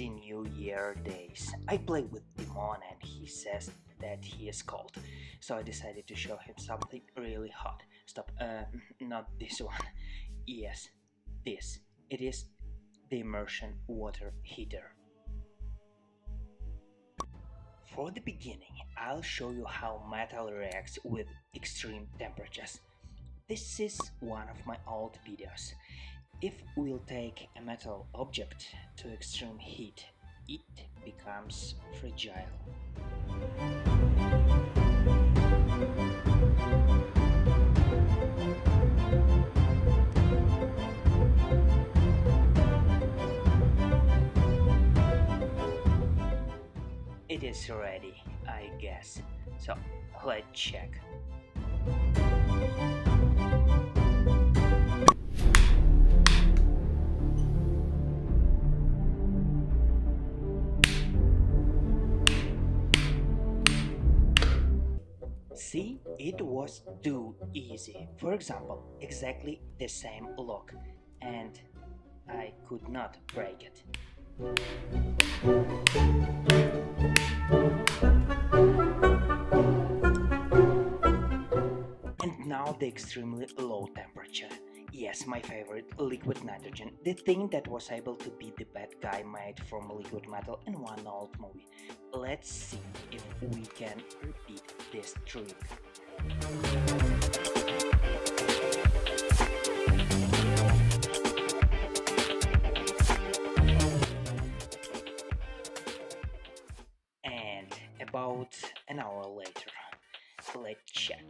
crazy New Year days. I play with Dimon and he says that he is cold. So I decided to show him something really hot. Stop, not this one. Yes, this. It is the immersion water heater. For the beginning, I'll show you how metal reacts with extreme temperatures. This is one of my old videos. If we'll take a metal object to extreme heat, it becomes fragile. It is ready, I guess. So let's check. See, it was too easy. For example, exactly the same lock, and I could not break it. And now the extremely low temperature. Yes, my favorite, liquid nitrogen, the thing that was able to be the bad guy made from liquid metal in one old movie. Let's see if we can repeat this trick. And about an hour later, let's check.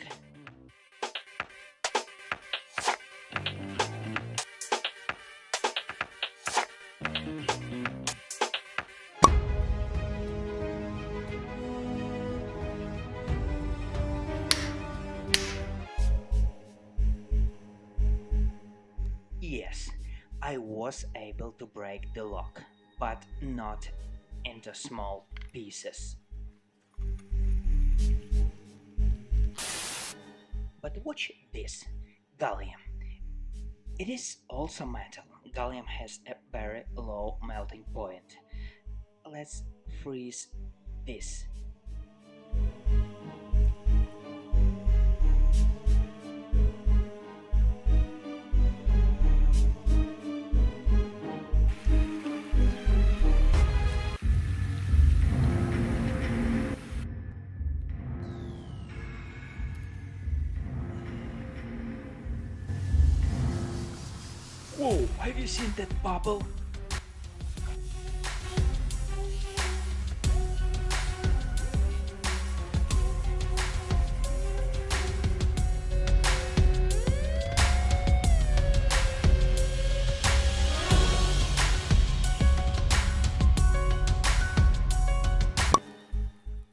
Yes, I was able to break the lock, but not into small pieces. But watch this, gallium. It is also metal. Gallium has a very low melting point. Let's freeze this. Whoa, have you seen that bubble?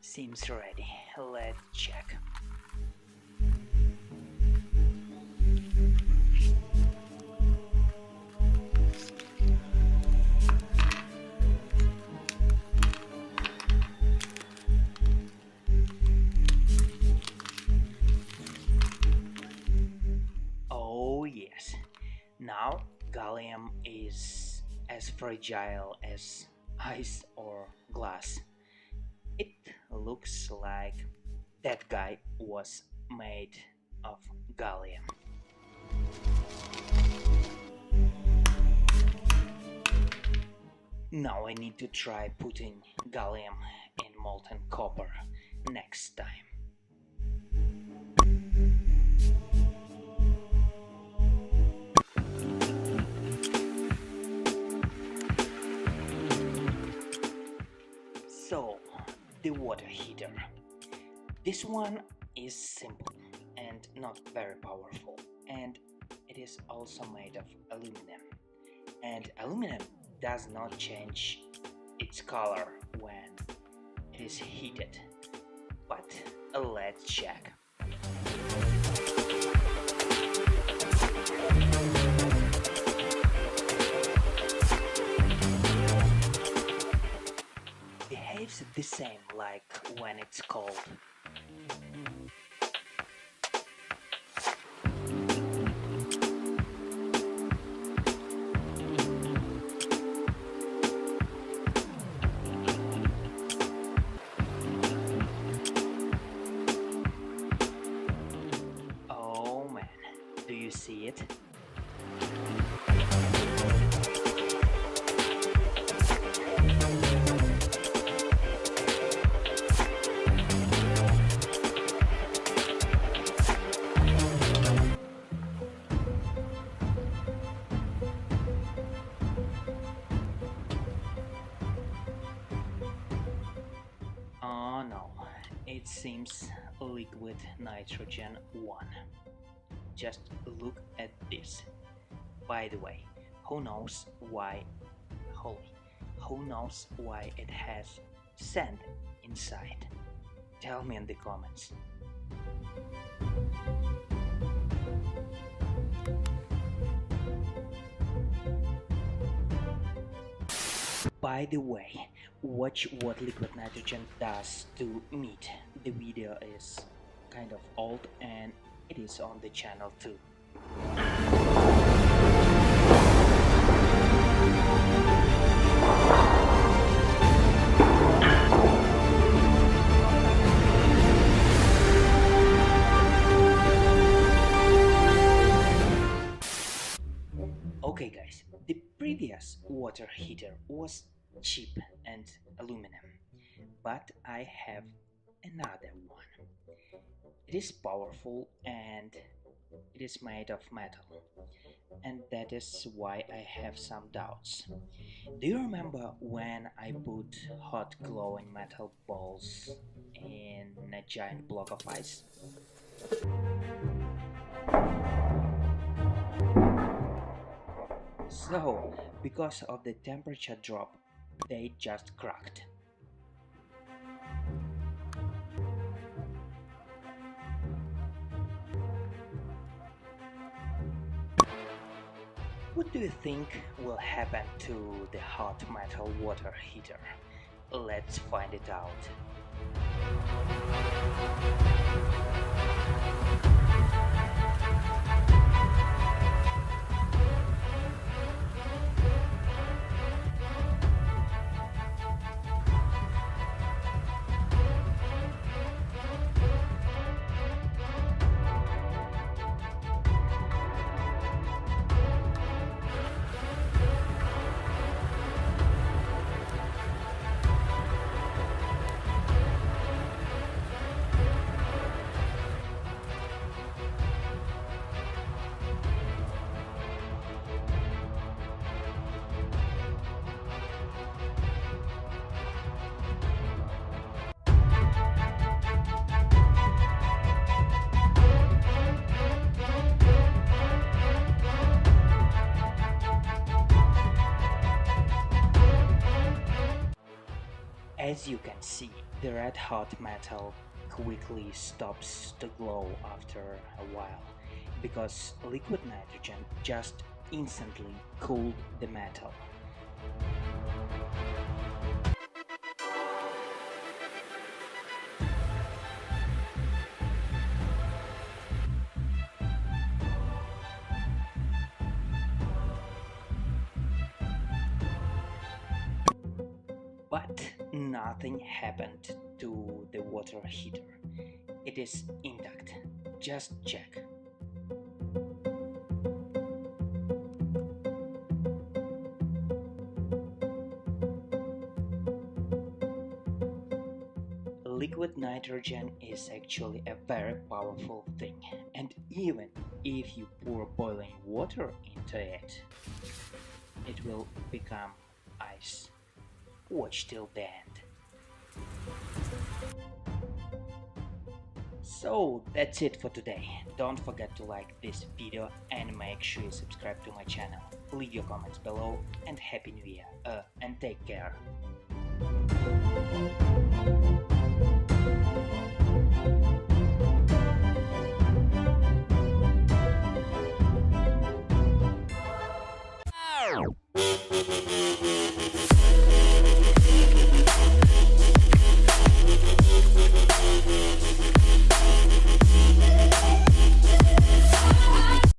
Seems ready. Let's check. Oh yes, now gallium is as fragile as ice or glass. It looks like that guy was made of gallium. Now I need to try putting gallium in molten copper next time. So, the water heater. This one is simple and not very powerful, and it is also made of aluminum. And aluminum does not change its color when it is heated. But let's check. Behaves the same like when it's cold. Oh no, it seems liquid nitrogen 1. Just look at this. By the way, who knows why holy, who knows why it has sand inside? Tell me in the comments. By the way, watch what liquid nitrogen does to meat. The video is kind of old and it is on the channel too. Okay guys, the previous water heater was cheap and aluminum, but I have another one. It is powerful and it is made of metal, and that is why I have some doubts. Do you remember when I put hot glowing metal balls in a giant block of ice? So, because of the temperature drop, they just cracked. What do you think will happen to the hot metal water heater? Let's find it out. As you can see, the red hot metal quickly stops to glow after a while, because liquid nitrogen just instantly cooled the metal. But nothing happened to the water heater. It is intact. Just check. Liquid nitrogen is actually a very powerful thing, and even if you pour boiling water into it, it will become ice. Watch till the end. So that's it for today. Don't forget to like this video and make sure you subscribe to my channel. Leave your comments below and Happy New Year. And take care.